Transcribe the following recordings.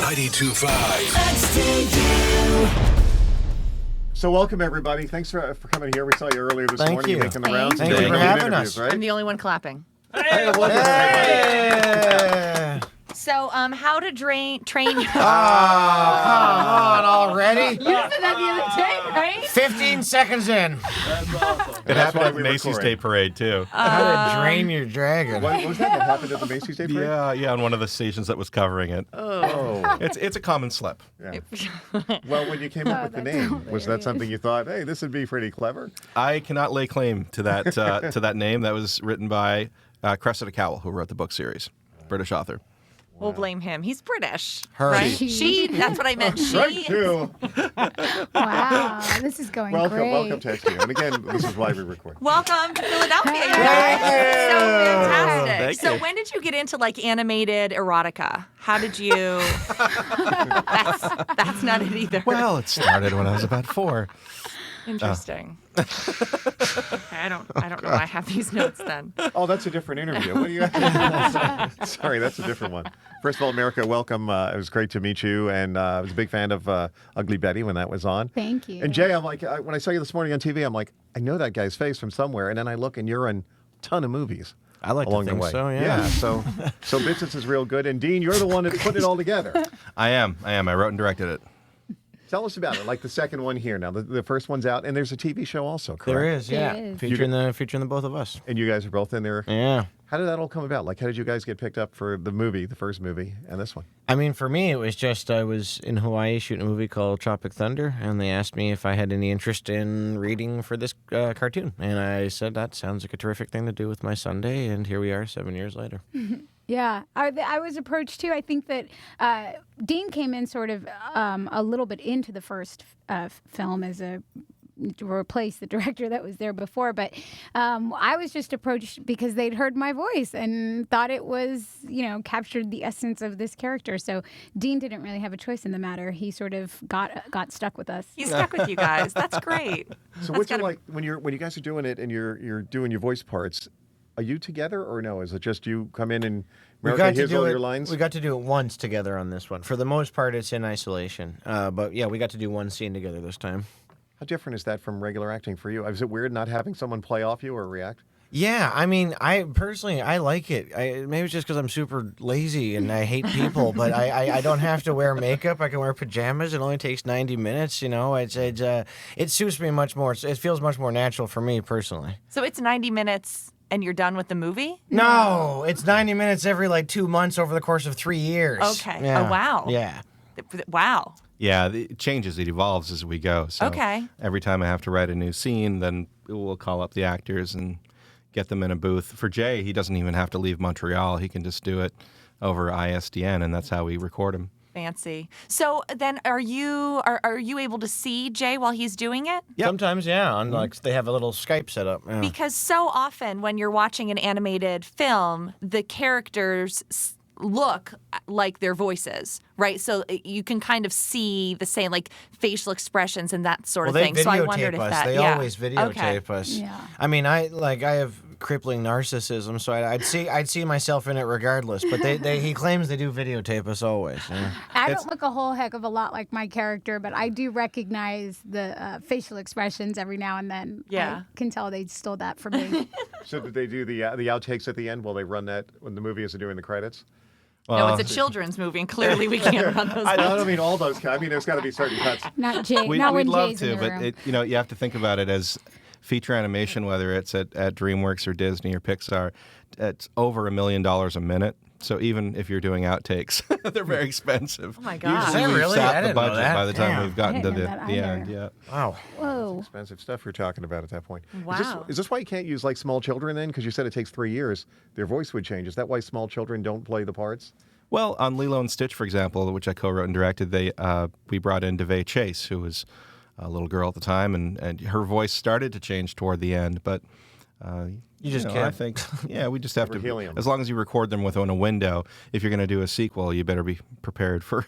92.5 XTU. So welcome, everybody. Thanks for coming here. We saw you earlier this morning. you. Making the rounds. Thank you for having us. Right? I'm the only one clapping. Hey, welcome, everybody. Hey! So, how to train Oh, come on already? You said that the other day, right? 15 seconds in. It That's happened why at the we Macy's record. Day Parade, too. How to drain your dragon. What was that happened at the Macy's Day Parade? Yeah, on one of the stations that was covering it. Oh. It's a common slip. Yeah. Well, when you came up with the name, was that something you thought, hey, this would be pretty clever? I cannot lay claim to that to that name. That was written by Cressida Cowell, who wrote the book series, British author. We'll blame him. He's British. Her. Right? She. That's what I meant. She. Right, too. Wow, this is going great. Welcome to XTU. And again, this is why we record. Welcome to Philadelphia, you Thank guys. you. So fantastic. Thank So you. when did you get into like animated erotica? How did you? That's not it either. Well, it started when I was about 4. Interesting. Okay, I don't know why I have these notes then. Oh, that's a different interview. What do you? Sorry, that's a different one. First of all, America, welcome. It was great to meet you, and I was a big fan of Ugly Betty when that was on. Thank you. And Jay, I'm like, when I saw you this morning on TV, I'm like, I know that guy's face from somewhere, and then I look, and you're in a ton of movies. I like along to think the way. so, yeah. So business is real good. And Dean, you're the one that put it all together. I am. I wrote and directed it. Tell us about it. Like the second one here now. The first one's out, and there's a TV show also, correct? There is, yeah. There is. Featuring the both of us. And you guys are both in there. Yeah. How did that all come about? Like, how did you guys get picked up for the first movie, and this one? I mean, for me, it was just I was in Hawaii shooting a movie called Tropic Thunder, and they asked me if I had any interest in reading for this cartoon. And I said, that sounds like a terrific thing to do with my Sunday, and here we are 7 years later. Yeah, I was approached too. I think that Dean came in sort of a little bit into the first film as to replace the director that was there before. But I was just approached because they'd heard my voice and thought it was, captured the essence of this character. So Dean didn't really have a choice in the matter. He sort of got stuck with us. He's stuck with you guys. That's great. So what's it like when you guys are doing it and you're doing your voice parts? Are you together or no? Is it just you come in and America hears all your lines? We got to do it once together on this one. For the most part, it's in isolation. But yeah, we got to do one scene together this time. How different is that from regular acting for you? Is it weird not having someone play off you or react? Yeah, I mean, I personally like it. Maybe it's just because I'm super lazy and I hate people, but I don't have to wear makeup. I can wear pajamas. It only takes 90 minutes. It suits me much more. It feels much more natural for me personally. So it's 90 minutes and you're done with the movie? No, it's 90 minutes every 2 months over the course of 3 years. Okay. Yeah. Oh, wow. Yeah. Wow. Yeah, it changes. It evolves as we go. So Okay. every time I have to write a new scene, then we'll call up the actors and get them in a booth. For Jay, he doesn't even have to leave Montreal. He can just do it over ISDN, and that's how we record him. Fancy. So then are you able to see Jay while he's doing it? Yep. Sometimes, yeah. They have a little Skype set up. Yeah. Because so often when you're watching an animated film, the characters look like their voices, right? So you can kind of see the same, facial expressions and that sort of thing. So I wondered if that. They always videotape us. Yeah. I mean, I have crippling narcissism, so I'd see myself in it regardless. But he claims they do videotape us always. Yeah. I don't look a whole heck of a lot like my character, but I do recognize the facial expressions every now and then. Yeah. I can tell they stole that from me. So did they do the outtakes at the end? Will they run that when the movie is doing the credits? No, it's a children's movie, and clearly we can't run those. I don't mean all those. I mean, there's got to be certain cuts. Not Jay. We'd not when love Jay's to, in the but room. you have to think about it as feature animation, whether it's at DreamWorks or Disney or Pixar. It's over $1 million a minute. So even if you're doing outtakes, they're very expensive. Oh my God. Usually Is that we've really? sapped I the didn't know budget that. by the time Damn. we've gotten I to didn't the know that end. either. Yeah. Wow. Whoa. Expensive stuff you're talking about at that point. Wow. Is this why you can't use small children then? Because you said it takes 3 years. Their voice would change. Is that why small children don't play the parts? Well, on Lilo and Stitch, for example, which I co-wrote and directed, we brought in DeVay Chase, who was a little girl at the time, and her voice started to change toward the end, but You just I can't. think, yeah, we just have We're to, helium. as long as you record them within a window, if you're going to do a sequel, you better be prepared for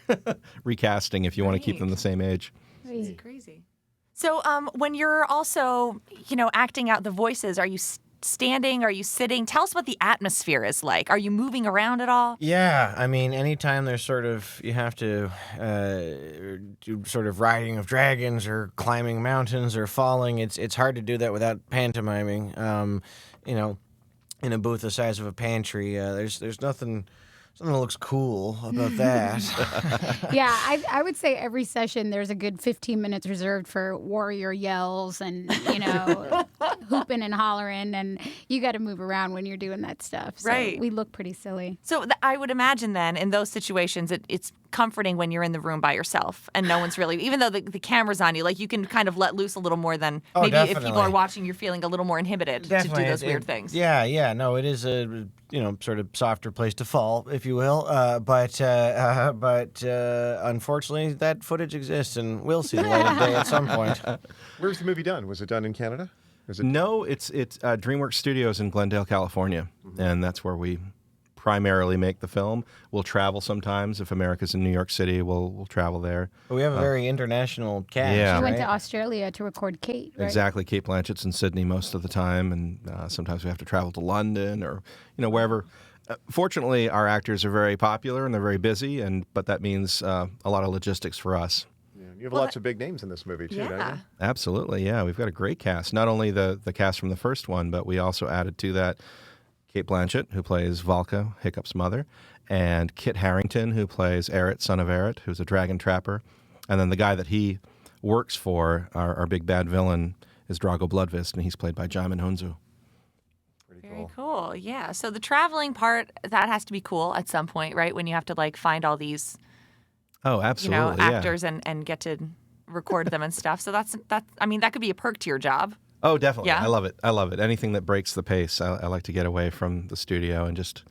recasting if you want to keep them the same age. Crazy. So when you're also, acting out the voices, are you standing? Are you sitting? Tell us what the atmosphere is like. Are you moving around at all? Yeah, I mean, anytime there's sort of, you have to do sort of riding of dragons or climbing mountains or falling, it's hard to do that without pantomiming. You know, in a booth the size of a pantry, there's nothing that looks cool about that. Yeah, I would say every session there's a good 15 minutes reserved for warrior yells and, hooping and hollering, and you got to move around when you're doing that stuff. So Right. we look pretty silly. So I would imagine then in those situations, it's comforting when you're in the room by yourself and no one's really, even though the camera's on you, like you can kind of let loose a little more than maybe if people definitely. are watching, you're feeling a little more inhibited to do those weird things. Yeah, no, it is a sort of softer place to fall, if you will. But unfortunately, that footage exists, and we'll see the light of day at some point. Where's the movie done? Was it done in Canada? Is it? No, it's DreamWorks Studios in Glendale, California, and that's where we primarily make the film. We'll travel sometimes. If America's in New York City, we'll travel there. But we have a very international cast. Yeah. We went right? to Australia to record Kate, right? Exactly. Kate Blanchett's in Sydney most of the time, and sometimes we have to travel to London or wherever. Fortunately, our actors are very popular and they're very busy, but that means a lot of logistics for us. Yeah. You have lots of big names in this movie too, don't Yeah. you? Absolutely, yeah. We've got a great cast. Not only the cast from the first one, but we also added to that Kate Blanchett, who plays Valka, Hiccup's mother, and Kit Harington, who plays Eret, son of Eret, who's a dragon trapper. And then the guy that he works for, our big bad villain, is Drago Bloodfist, and he's played by Jaimin Hunzu. Pretty Very cool. cool. Yeah. So the traveling part, that has to be cool at some point, right? When you have to like find all these, Oh, absolutely, yeah. actors and get to record them and stuff. So that could be a perk to your job. Oh, definitely. Yeah. I love it. Anything that breaks the pace. I like to get away from the studio and just,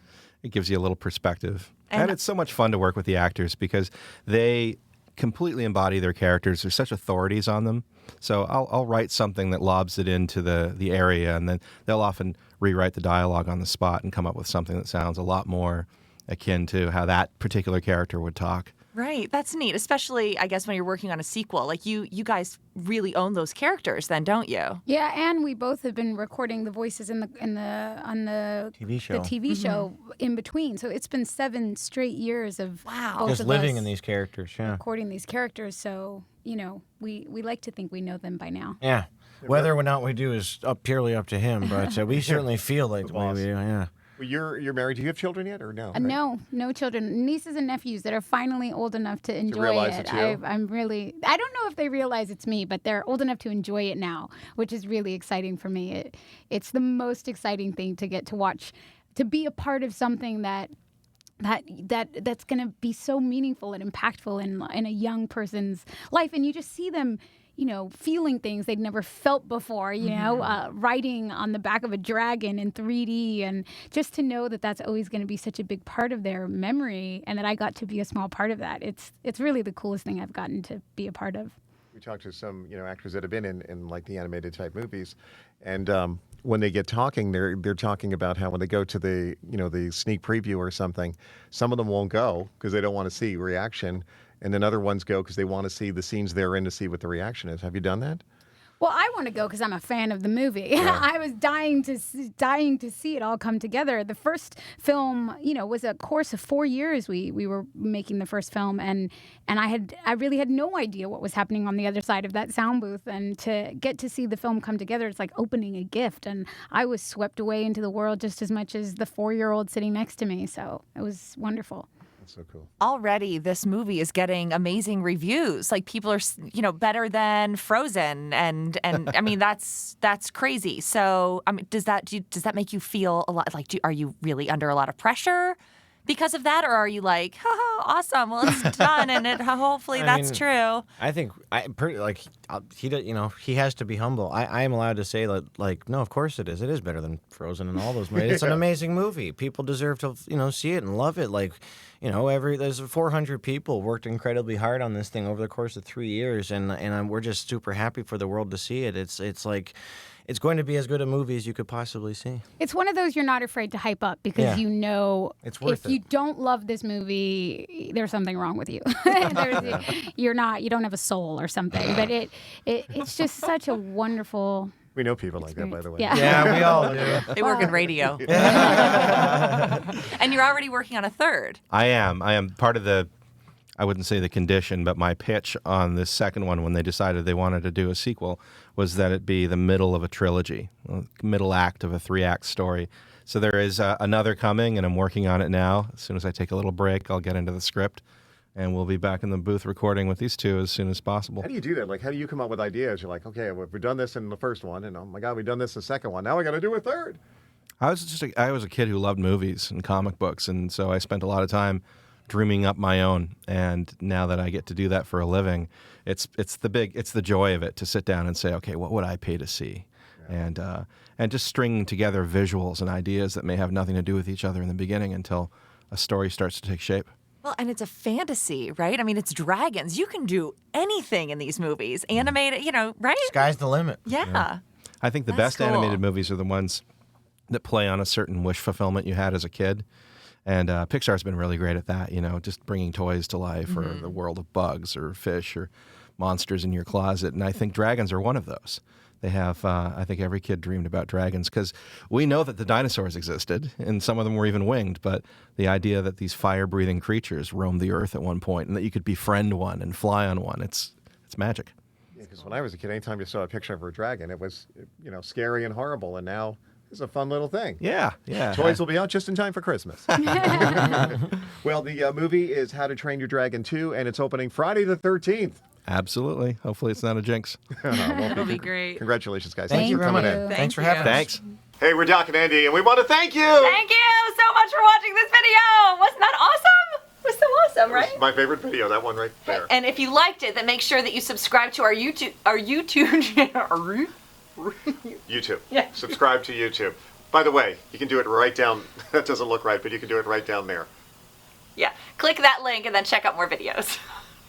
it gives you a little perspective. And it's so much fun to work with the actors because they completely embody their characters. There's such authorities on them. So I'll write something that lobs it into the area, and then they'll often rewrite the dialogue on the spot and come up with something that sounds a lot more akin to how that particular character would talk. Right. That's neat, especially, I guess, when you're working on a sequel. Like, you guys really own those characters then, don't you? Yeah, and we both have been recording the voices on the TV show. The TV show in between. So it's been 7 straight years of both Just of living us in these characters, yeah. recording these characters. So we like to think we know them by now. Yeah. Whether or not we do is purely up to him, but we certainly feel like The boss. we do, yeah. Well, you're married. Do you have children yet, or no? No children, nieces and nephews that are finally old enough to enjoy realize it. it's you? I don't know if they realize it's me, but they're old enough to enjoy it now, which is really exciting for me. It's the most exciting thing to get to watch, to be a part of something that's going to be so meaningful and impactful in a young person's life, and you just see them feeling things they'd never felt before, riding on the back of a dragon in 3D, and just to know that that's always going to be such a big part of their memory, and that I got to be a small part of that. It's really the coolest thing I've gotten to be a part of. We talked to some actors that have been in like the animated type movies, and when they get talking, they're talking about how when they go to the the sneak preview or something, some of them won't go because they don't want to see reaction. And then other ones go because they want to see the scenes they're in to see what the reaction is. Have you done that? Well, I want to go because I'm a fan of the movie. Yeah. I was dying to see it all come together. The first film, was a course of 4 years. We were making the first film, and I really had no idea what was happening on the other side of that sound booth. And to get to see the film come together, it's like opening a gift. And I was swept away into the world just as much as the 4-year-old sitting next to me. So it was wonderful. That's so cool. Already, this movie is getting amazing reviews. Like, people are, better than Frozen, and I mean that's crazy. So, I mean, does that make you feel a lot? Like, are you really under a lot of pressure because of that, or are you like, oh, awesome, well, it's done, and hopefully that's true? I think he has to be humble. I am allowed to say that, no, of course it is. It is better than Frozen and all those movies. It's an amazing movie. People deserve to see it and love it. There's 400 people worked incredibly hard on this thing over the course of 3 years, and we're just super happy for the world to see it. It's going to be as good a movie as you could possibly see. It's one of those you're not afraid to hype up because It's worth if you don't love this movie, there's something wrong with you. You don't have a soul or something. But it's just such a wonderful We know people like that, by the way. Yeah. Yeah, we all do. They work in radio. And you're already working on a third. I am part of the, I wouldn't say the condition, but my pitch on this second one when they decided they wanted to do a sequel was that it be the middle of a trilogy, middle act of a 3-act story. So there is another coming, and I'm working on it now. As soon as I take a little break, I'll get into the script, and we'll be back in the booth recording with these two as soon as possible. How do you do that? Like, how do you come up with ideas? You're like, okay, well, we've done this in the first one, and oh my God, we've done this in the second one. Now we got to do a third. I was a kid who loved movies and comic books, and so I spent a lot of time dreaming up my own. And now that I get to do that for a living, it's the joy of it to sit down and say, okay, what would I pay to see? Yeah. And just stringing together visuals and ideas that may have nothing to do with each other in the beginning until a story starts to take shape. Well, and it's a fantasy, right? I mean, it's dragons. You can do anything in these movies. Animated, right? Sky's the limit. Yeah. I think the That's best cool. animated movies are the ones that play on a certain wish fulfillment you had as a kid. And Pixar's been really great at that, just bringing toys to life or the world of bugs or fish or monsters in your closet. And I think dragons are one of those. They have, I think every kid dreamed about dragons because we know that the dinosaurs existed and some of them were even winged. But the idea that these fire-breathing creatures roamed the earth at one point and that you could befriend one and fly on one, it's magic. Yeah, because when I was a kid, anytime you saw a picture of a dragon, it was, scary and horrible. And now it's a fun little thing. Yeah. Toys will be out just in time for Christmas. Well, the movie is How to Train Your Dragon 2, and it's opening Friday the 13th. Absolutely. Hopefully it's not a jinx. That'll be great. Congratulations, guys. Thank Thanks you for very coming much. in. Thanks for Thank having you. us. Thanks. Hey, we're Doc and Andy, and we want to thank you. Thank you so much for watching this video. Wasn't that awesome? It was so awesome, right? My favorite video, that one right there. And if you liked it, then make sure that you subscribe to our YouTube channel. YouTube. Yeah. Subscribe to YouTube. By the way, you can do it right down. That doesn't look right, but you can do it right down there. Yeah. Click that link and then check out more videos.